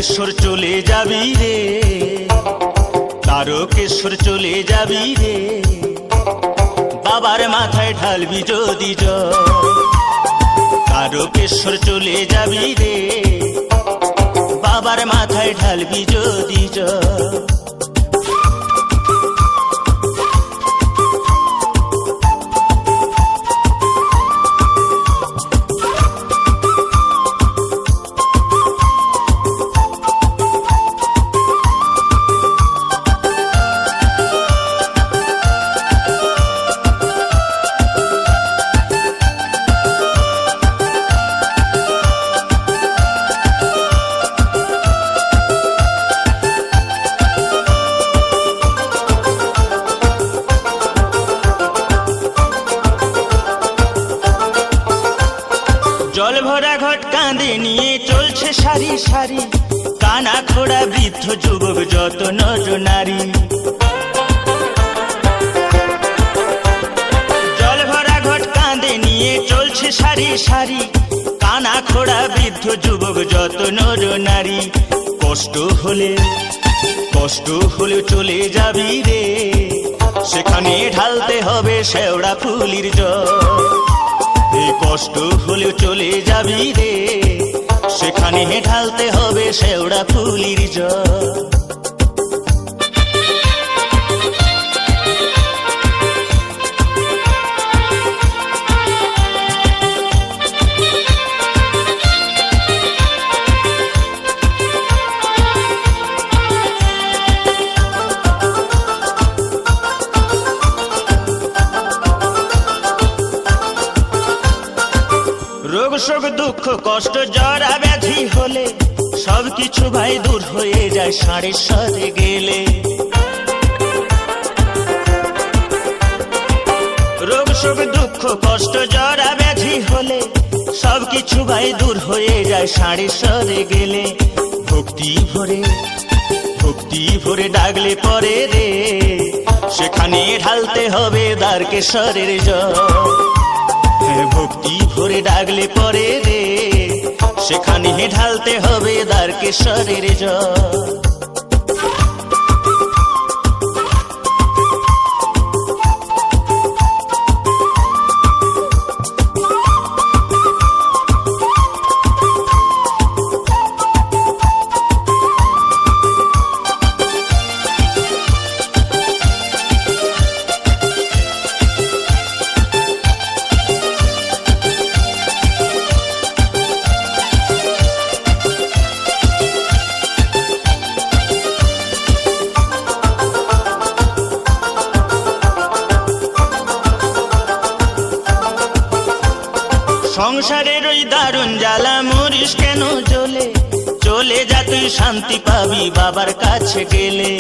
তারকেশ্বর চলে যাবি রে, তারকেশ্বর চলে যাবি রে, বাবার মাথায় ঢালবি যদি জল। তারকেশ্বর চলে যাবি রে, বাবার মাথায় ঢালবি যদি জল। জল ভরা ঘট কাঁধে নিয়ে চলছে সারি সারি, কানা খোড়া বৃদ্ধ যুবক যত নর নারী। জল ভরা ঘট কাঁধে নিয়ে চলছে সারি সারি, কানা খোড়া বৃদ্ধ যুবক যত নর নারী। কষ্ট হলে চলে যাবি রে, সেখানে ঢালতে হবে শেওড়া ফুলির জল। কষ্ট হলেও চলে যাবি রে, সেখানে ঢালতে হবে শেওড়া ফুলির জল। রোগ শোক দুঃখ কষ্ট জরা ব্যাধি হলে সবকিছু ভাই দূর হয়ে যায় ষাঁড়েশ্বরে গেলে। রোগ শোক দুঃখ কষ্ট জরা ব্যাধি হলে সবকিছু ভাই দূর হয়ে যায় ষাঁড়েশ্বরে গেলে। ভক্তি ভরে ডাকলে পরে রে, সেখানে ঢালতে হবে তারকেশ্বরের জল। ভক্তি ভরে ডাকলে পরে রে, সেখানে ঢালতে হবে তারকেশ্বরের জল। সংসারের ওই দারুণ জ্বালা মরিস কেন জ্বলে, চলে যা তুই শান্তি পাবি বাবার কাছে গেলে।